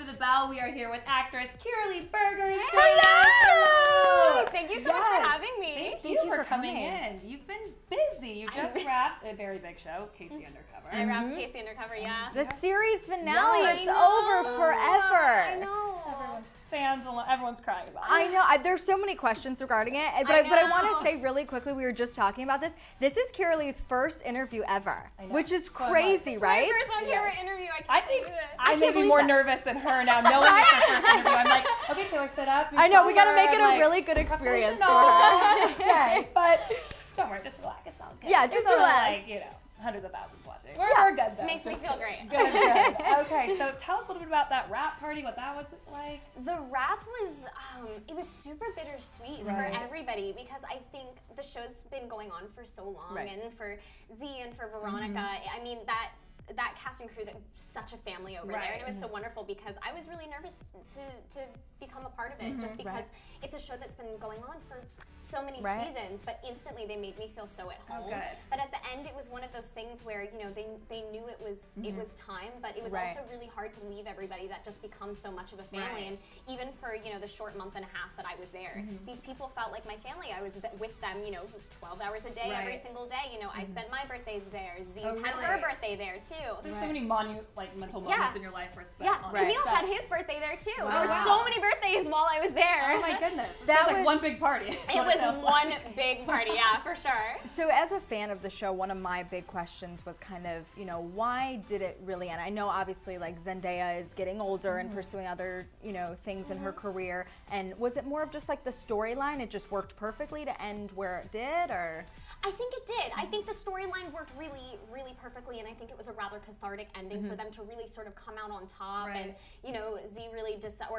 the bell. We are here with actress Kirrilee Berger. Hello! Thank you so much for having me. Thank you for coming in. You've been busy. You just wrapped a very big show, Casey Undercover. I wrapped Casey Undercover, yeah. The series finale, it's over forever. I know. Everyone's crying about it. I know. There's so many questions regarding it, but I want to say really quickly, we were just talking about this. This is Kirrilee's first interview ever, which is crazy, right? It's my first on-camera interview. I think I may be more nervous than her now, knowing it's her first interview. I'm like, okay, Taylor, sit up. I know, we got to make it a really good experience for her. Okay, but don't worry, just relax. It's all good. Yeah, just relax. Like, hundreds of thousands watching. We're good though. Makes me feel great. Good. Okay, so tell us a little bit about that wrap party, what that was like. The wrap was, it was super bittersweet for everybody because I think the show's been going on for so long, and for Z and for Veronica, I mean, that cast and crew, that such a family over there, and it was so wonderful because I was really nervous to become a part of it, just because it's a show that's been going on for so many seasons, but instantly they made me feel so at home. But at the end, it was one of those things where, you know, they knew it was time, but it was also really hard to leave everybody that just becomes so much of a family. And even for, you know, the short month and a half that I was there, these people felt like my family. I was with them, you know, 12 hours a day, every single day. You know, I spent my birthdays there. Z's had her birthday there too. So there's so many monumental moments in your life were spent on Camille had his birthday there too. There were so many birthdays while I was there. Oh my goodness. That was like one big party. It was one big party, yeah, for sure. So as a fan of the show, one of my big questions was kind of, you know, why did it really end? I know obviously like Zendaya is getting older and pursuing other, you know, things in her career. And was it more of just like the storyline? It just worked perfectly to end where it did, or? I think it did. I think the storyline worked really, really perfectly, and I think it was a rather cathartic ending for them to really sort of come out on top, and, you know,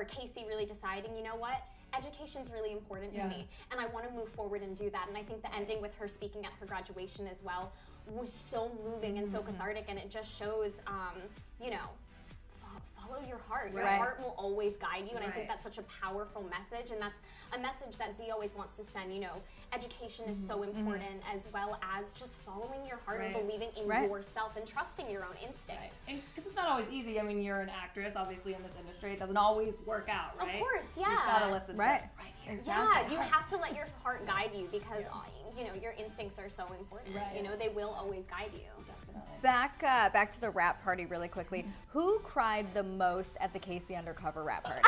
Casey really deciding, you know what? Education's really important to me, and I want to move forward and do that. And I think the ending with her speaking at her graduation as well was so moving and so cathartic, and it just shows, you know, follow your heart. Your heart will always guide you, and I think that's such a powerful message, and that's a message that Z always wants to send. You know, education is so important, as well as just following your heart and believing in yourself and trusting your own instincts. And because it's not always easy. I mean, you're an actress, obviously, in this industry. It doesn't always work out, right? Of course, yeah. You've got to listen to it here. Yeah, you have to let your heart guide you because, you know, your instincts are so important. You know, they will always guide you. Back to the wrap party really quickly. Who cried the most at the Casey Undercover wrap party?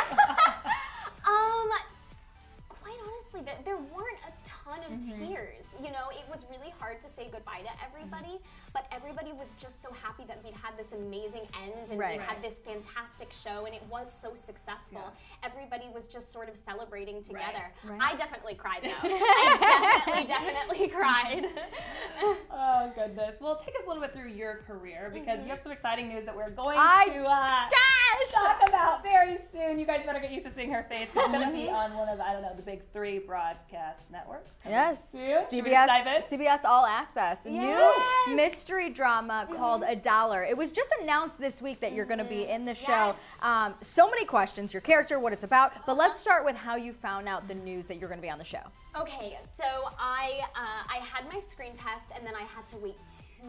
Quite honestly, there weren't a ton of tears. You know, it was really hard to say goodbye to everybody, but everybody was just so happy that we'd had this amazing end, and we had this fantastic show, and it was so successful. Everybody was just sort of celebrating together. I definitely cried though. I definitely cried. Oh goodness. Well, take us a little bit through your career, because you have some exciting news that we're going to talk about very soon. You guys better get used to seeing her face. It's going to be on one of, I don't know, the big 3 broadcast networks. Yes. CBS All Access. New mystery drama called $1. It was just announced this week that you're going to be in the show. So many questions, your character, what it's about, but let's start with how you found out the news that you're going to be on the show. Okay, so I had my screen test, and then I had to wait 2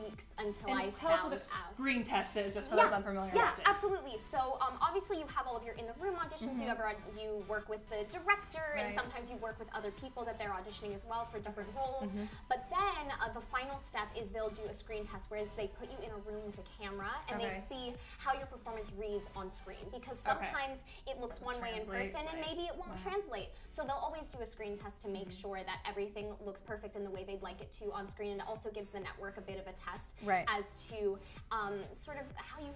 weeks until I tell us what a screen test is, just for those unfamiliar. Yeah, absolutely. So obviously you have all of your in the room auditions. You work with the director, and sometimes you work with other people that they're auditioning as well for different roles. But then the final step is they'll do a screen test, where they put you in a room with a camera, and they see how your performance reads on screen, because sometimes it looks one way in person and maybe it won't translate. So they'll always do a screen test to make sure that everything looks perfect in the way they'd like it to on screen, and it also gives the network a bit of a test as to sort of how you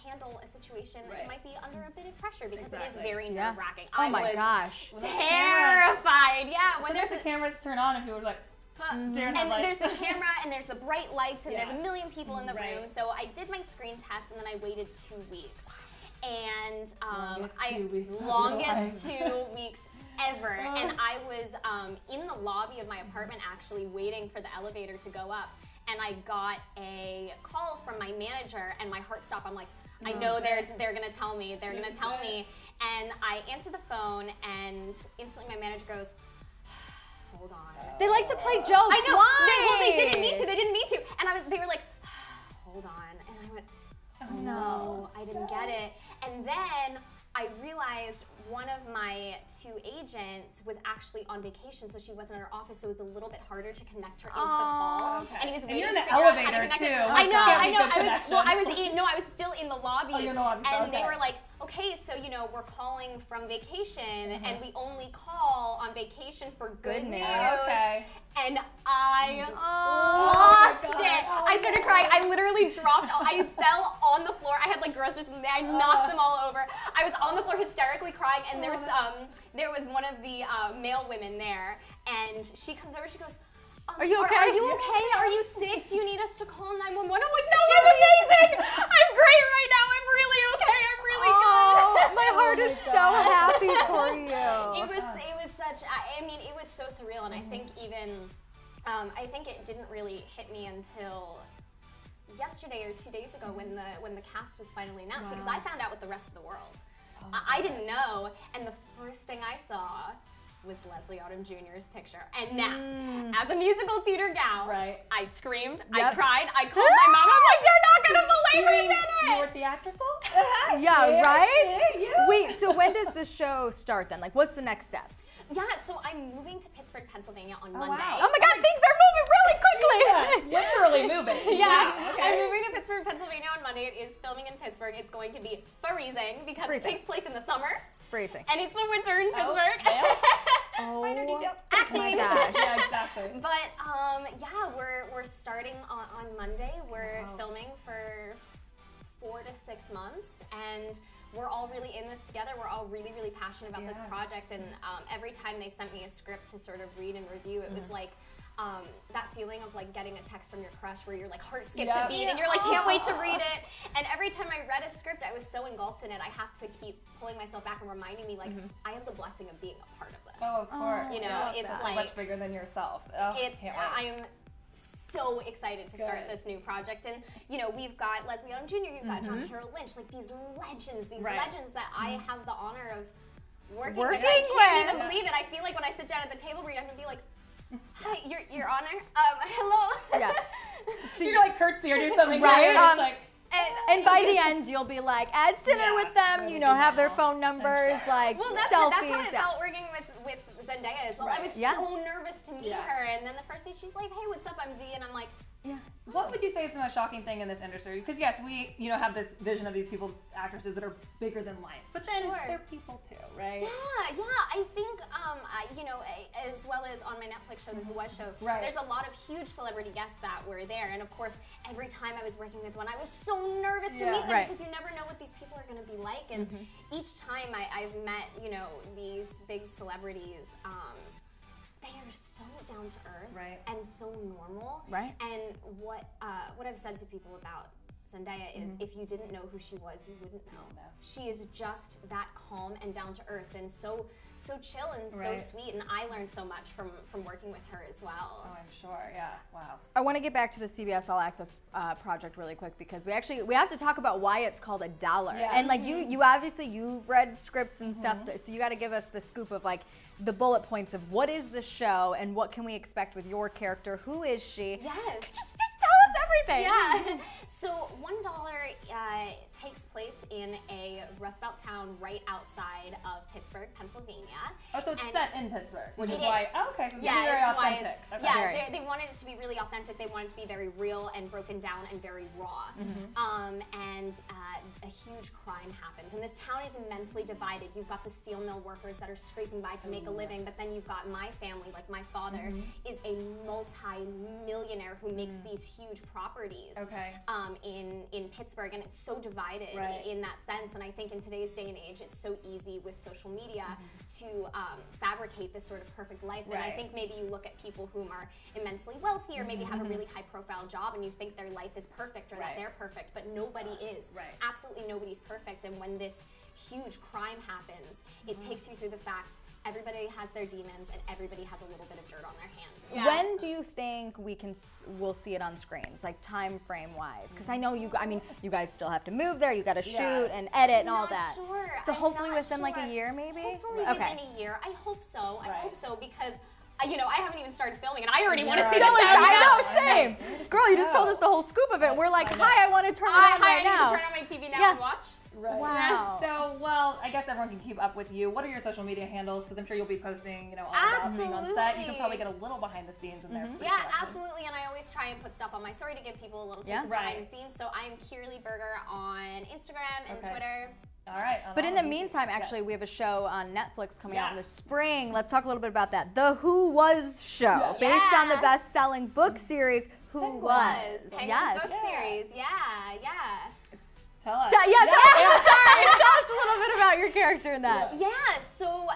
handle a situation that might be under a bit of pressure, because it is very nerve-wracking. Oh my gosh. Terrified. Yeah. When there's the cameras turn on and people are like, and there's the camera, and there's the bright lights, and there's a million people in the room. So I did my screen test, and then I waited 2 weeks. And longest 2 weeks ever. And I was in the lobby of my apartment, actually waiting for the elevator to go up, and I got a call from my manager, and my heart stopped. I'm like, I know they're gonna tell me. They're gonna tell me. And I answered the phone, and instantly my manager goes, hold on. They like to play jokes. I know. Why? They didn't mean to. They didn't mean to. And they were like, hold on. And I went, oh no, I didn't get it. And then I realized one of my 2 agents was actually on vacation, so she wasn't in her office, so it was a little bit harder to connect her into the call. Okay. And he was And waiting you're in to the figure out how to elevator connect too. it. I know. I was still in the lobby. Oh, you're in the lobby. And they were like, okay, so we're calling from vacation, and we only call on vacation for good news. Okay. And I lost it. I started crying. I literally dropped. I fell on the floor. I had like groceries in there. I knocked them all over. I was on the floor hysterically crying, and there was one of the male women there, and she comes over. She goes, are you okay? Are you okay? Are you sick? Do you need us to call 911? I'm like, no, I'm amazing. I'm great right now. I'm really okay. I'm really good. My heart is so happy for you. It was such. I mean, it was so surreal, and I think even, I think it didn't really hit me until yesterday or 2 days ago when the cast was finally announced, because I found out with the rest of the world. I didn't know, and the first thing I saw was Leslie Odom Jr.'s picture. And now, as a musical theater gal, I screamed, I cried, I called my mom, I'm like, you're not gonna believe who's in it! You were theatrical? Yeah, right? Wait, so when does the show start then? Like, what's the next steps? Yeah, so I'm moving to Pittsburgh, Pennsylvania on Monday. Wow. Oh my God, things are moving really quickly! Literally moving. Yeah. Okay. I'm moving to Pittsburgh, Pennsylvania on Monday. It is filming in Pittsburgh. It's going to be freezing because it takes place in the summer. Freezing. And it's the winter in Pittsburgh. Oh acting. my gosh. Yeah, exactly. But yeah, we're starting on Monday. We're filming for 4 to 6 months, and we're all really in this together. We're all really, really passionate about this project, and every time they sent me a script to sort of read and review, it was like that feeling of like getting a text from your crush where your like heart skips a beat and you're like, can't wait to read it. And every time I read a script, I was so engulfed in it, I have to keep pulling myself back and reminding me like, I have the blessing of being a part of this. Oh, of course. You know, it's like much bigger than yourself. I'm so excited to start this new project, and we've got Leslie Odom Jr., you've got John Carroll Lynch, like these legends that I have the honor of working with. I can't even believe it. I feel like when I sit down at the table read, I'm gonna be like, hi, your honor, hello. Yeah. So you're like curtsy or do something right. And by the end, you'll be like at dinner with them, have their phone numbers, like that's selfies. That's how it felt working with Zendaya as well. I was so nervous to meet her, and then the first day she's like, hey, what's up, I'm Z, and I'm like, what would you say is the most shocking thing in this industry? Because yes, we have this vision of these people, actresses that are bigger than life, but then they're people too, right? Yeah. I think as well as on my Netflix show, the Who Was Show, there's a lot of huge celebrity guests that were there, and of course, every time I was working with one, I was so nervous to meet them because you never know what these people are going to be like, and each time I've met these big celebrities. They are so down to earth and so normal. Right. And what I've said to people about Zendaya is if you didn't know who she was, you wouldn't know. She is just that calm and down to earth and so chill and so sweet, and I learned so much from working with her as well. Oh, I'm sure. Yeah. Wow. I want to get back to the CBS All Access project really quick because we have to talk about why it's called $1. Yeah. And like you obviously you've read scripts and stuff, so you got to give us the scoop of like the bullet points of what is the show and what can we expect with your character? Who is she? Yes. Just tell us everything. Yeah. So $1 takes place in a Rust Belt town right outside of Pittsburgh, Pennsylvania. Oh, so it's set in Pittsburgh, which is why. Oh, okay, so it's very authentic. They wanted it to be really authentic. They wanted it to be very real and broken down and very raw. And a huge crime happens, and this town is immensely divided. You've got the steel mill workers that are scraping by to make a living, but then you've got my family. Like my father is a multi-millionaire who makes these huge properties. In Pittsburgh, and it's so divided in that sense. And I think in today's day and age, it's so easy with social media to fabricate this sort of perfect life. And I think maybe you look at people who are immensely wealthy or maybe have a really high-profile job, and you think their life is perfect or that they're perfect, but nobody is. Absolutely nobody's perfect. And when this huge crime happens, it takes you through the fact everybody has their demons and everybody has a little bit of dirt on their hands. When do you think we'll see it on screens, like time frame wise? Because I know you guys still have to move there. You got to shoot and edit and all that. Sure. So hopefully within like a year, maybe. Hopefully within a year. I hope so. I hope so because you know, I haven't even started filming, and I already want to see so the show. I know, same. Girl, you just told us the whole scoop of it. We're like, hi, I want to turn it on right now. I need to turn on my TV now and watch. Right. Wow. So, well, I guess everyone can keep up with you. What are your social media handles? Because I'm sure you'll be posting, you know, all about being on set. You can probably get a little behind the scenes in there. Yeah, absolutely. And I always try and put stuff on my story to give people a little taste of behind the scenes. So I'm Kirrilee Berger on Instagram and Twitter. All right. But in the meantime, actually, we have a show on Netflix coming out in the spring. Let's talk a little bit about that. The Who Was Show, based on the best-selling book series, Who Was. Penguin's book series. Yeah. Tell us. Tell us a little bit about your character in that. Yeah, so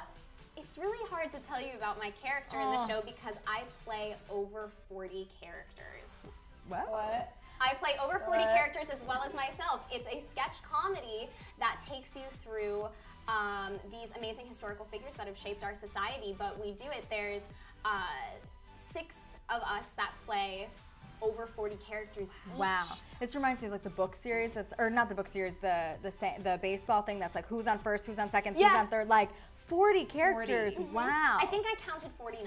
it's really hard to tell you about my character in the show because I play over 40 characters. What? I play over 40 characters as well as myself. It's a sketch comedy that takes you through these amazing historical figures that have shaped our society, but we do it. There's 6 of us that play over 40 characters each. Wow. This reminds me of like the book series or not the book series, the baseball thing that's like who's on first, who's on second, who's on third, like 40 characters. Wow. I think I counted 49.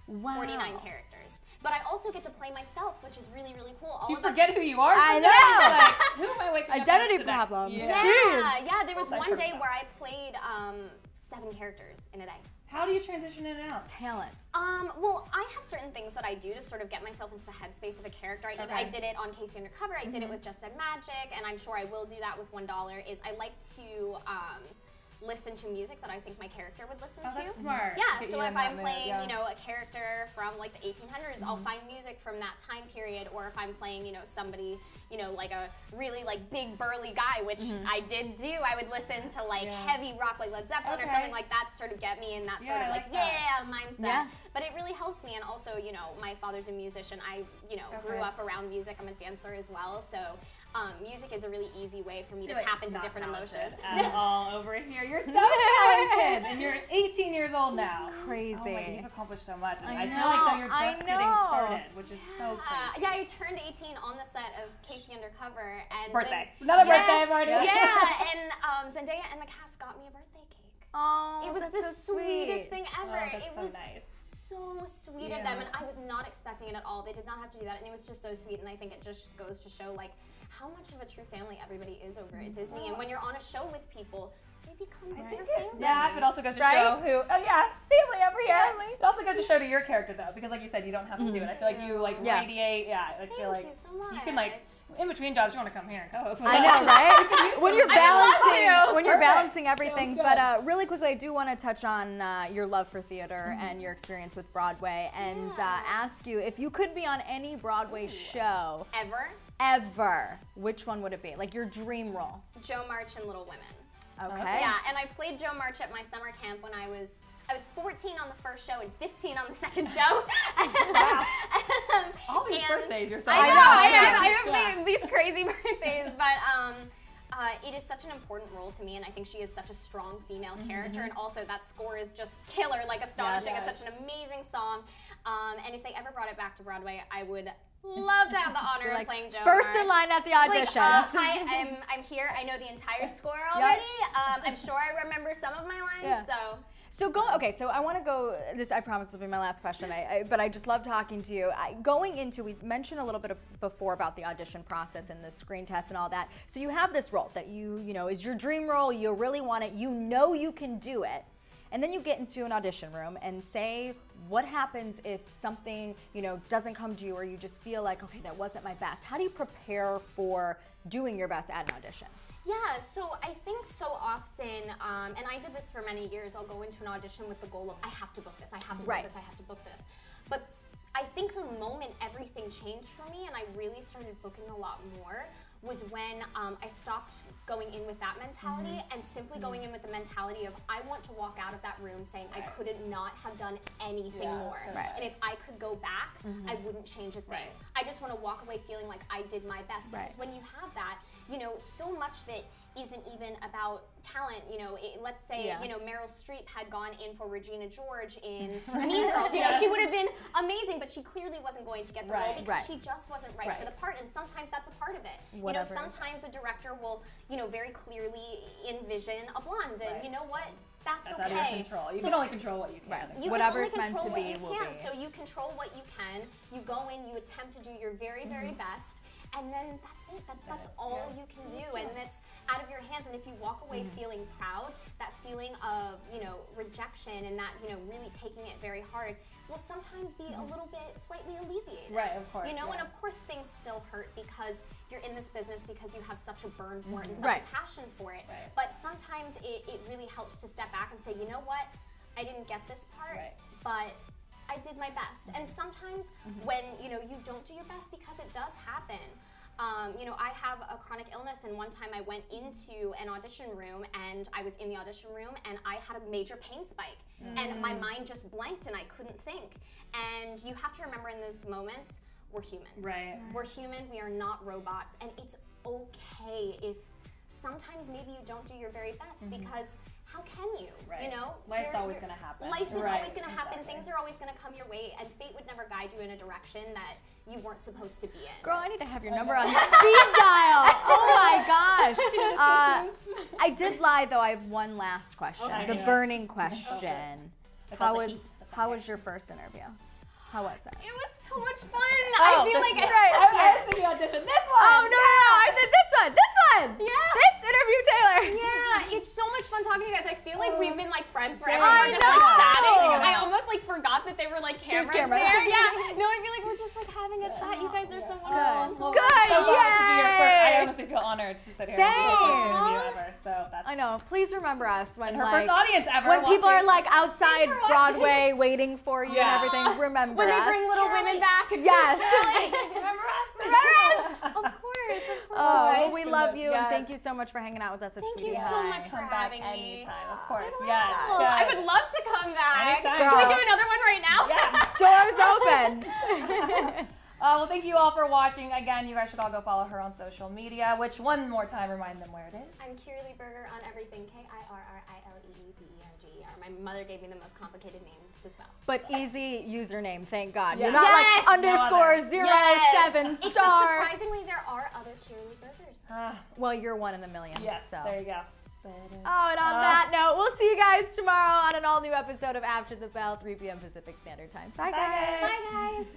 Wow. 49 characters. But I also get to play myself, which is really, really cool. Do you forget who you are? I know. Like, who am I waking Identity up as problems. Yeah. There was one day where I played 7 characters in a day. How do you transition in and out? Talent. Well, I have certain things that I do to sort of get myself into the headspace of a character. I did it on Casey Undercover. I did it with Just Dead Magic, and I'm sure I will do that with $1. Is I like to listen to music that I think my character would listen to. That's smart. Yeah, so if I'm playing, you know, a character from like the 1800s, I'll find music from that time period, or if I'm playing, you know, somebody, you know, like a really like big burly guy, which I did do, I would listen to like heavy rock like Led Zeppelin or something like that to sort of get me in that sort of like mindset. But it really helps me, and also, you know, my father's a musician. I, you know, grew up around music. I'm a dancer as well, so music is a really easy way for me to tap into different emotions. All over here. You're so talented, and you're 18 years old now. Crazy. Oh, like, you've accomplished so much. And I feel like though you're just getting started, which is so crazy. Yeah, I turned 18 on the set of Casey Undercover, and another birthday party. Yeah, and Zendaya and the cast got me a birthday cake. Oh, it was the sweetest thing ever. It was so sweet of them, and I was not expecting it at all. They did not have to do that, and it was just so sweet. And I think it just goes to show like how much of a true family everybody is over at Disney. And when you're on a show with people, they become your family. Yeah, it also goes to show who. Oh yeah, family over here. Family. It also goes to show to your character though, because like you said, you don't have to do it. I feel like you like radiate. Yeah, I feel like you so much. You can like in between jobs, you want to come here and co-host with us. I know, right? when you're balancing everything. But really quickly, I do want to touch on your love for theater and your experience with Broadway, and ask you if you could be on any Broadway show ever, which one would it be? Like your dream role? Jo March in Little Women. Okay. Yeah, and I played Jo March at my summer camp when I was 14 on the first show and 15 on the second show. Wow. All these birthdays you're saying. I have these crazy birthdays, but it is such an important role to me, and I think she is such a strong female character, and also that score is just killer, like astonishing. It's such an amazing song, and if they ever brought it back to Broadway, I would love to have the honor of playing Jo March. First in line at the audition. Like, hi, I'm here. I know the entire score already. I'm sure I remember some of my lines. So I want to go. This I promise will be my last question. But I just love talking to you. Going into, we mentioned a little bit before about the audition process and the screen test and all that. So you have this role that you know is your dream role. You really want it. You know you can do it. And then you get into an audition room and say, what happens if something, you know, doesn't come to you, or you just feel like, okay, that wasn't my best? How do you prepare for doing your best at an audition? Yeah, so I think so often, and I did this for many years, I'll go into an audition with the goal of, I have to book this, I have to book this, I have to book this. But I think the moment everything changed for me and I really started booking a lot more was when I stopped going in with that mentality and simply going in with the mentality of, I want to walk out of that room saying I couldn't not have done anything more. And if I could go back, I wouldn't change a thing. I just want to walk away feeling like I did my best. Because when you have that, you know, so much of it isn't even about talent. You know, let's say, you know, Meryl Streep had gone in for Regina George in Mean Girls. You know, she would have been amazing, but she clearly wasn't going to get the role because she just wasn't right for the part. And sometimes that's a part of it. You know, sometimes a director will, you know, very clearly envision a blonde, and you know what? That's okay. out of your control. You can only control what you can. Right. You Whatever's can only meant to control be what will you can. be. So you control what you can. You go in, you attempt to do your very, very best, and then that's it. That's all you can do, and that's out of your hands. And if you walk away feeling proud, that feeling of, you know, rejection and that, you know, really taking it very hard, will sometimes be a little bit slightly alleviated. Right, of course. You know, and of course things still hurt because you're in this business because you have such a burn for it and such a passion for it. Right. But sometimes it really helps to step back and say, you know what, I didn't get this part, but I did my best. And sometimes when, you know, you don't do your best, because it does happen. You know, I have a chronic illness, and one time I went into an audition room, and I was in the audition room, and I had a major pain spike, and my mind just blanked, and I couldn't think. And you have to remember in those moments, we're human. Right. We're human, we are not robots, and it's okay if sometimes maybe you don't do your very best, because how can you? Right. You know? Life's always going to happen. Life is always going to happen. Exactly. Things are always going to come your way, and fate would never guide you in a direction that you weren't supposed to be in. Girl, I need to have your number on speed dial. Oh my gosh. I did lie though. I have one last question. The burning question. How was your first interview? How was it? It was so much fun. I feel like I was thinking audition. This one. Oh no, I said this one. This one. Yeah. This interview, Taylor. Yeah, it's so much fun talking to you guys. I feel like we've been like friends forever. I We're just like know. chatting. I almost like forgot that they were like cameras camera. there. Yeah. No, I feel like we're just like having a chat. You guys are so wonderful. Good. So glad to be your first. I Yay. honestly feel honored to sit here. Same. And be the first interview ever. So that's I know. Please remember us when her like first audience ever. when people are like outside Thanks for watching. Broadway waiting for you and everything. Remember When they us. bring Little Women back. Yes. remember us. Remember us. Of course. Oh, well, we Yes. love you, and Yes. thank you so much for hanging out with us at Thank Sweetie you High. so much for Come back having me. anytime, of course. I Yes. will. I would love to come back. Anytime. Can we Girl. do another one right now? Yeah. Doors open. Well, thank you all for watching. Again, you guys should all go follow her on social media, which one more time, remind them where it is. I'm Kirrilee Berger on everything. KIRRILEEBERGER. My mother gave me the most complicated name to spell. But easy username, thank God. Yeah. You're not Yes. like underscore No 07 Except star. surprisingly, there are other Kirrilee Bergers. Well, you're one in a million. Yes, So. there you go. Oh, and on that note, we'll see you guys tomorrow on an all-new episode of After the Bell, 3 p.m. Pacific Standard Time. Bye, guys. Bye, guys.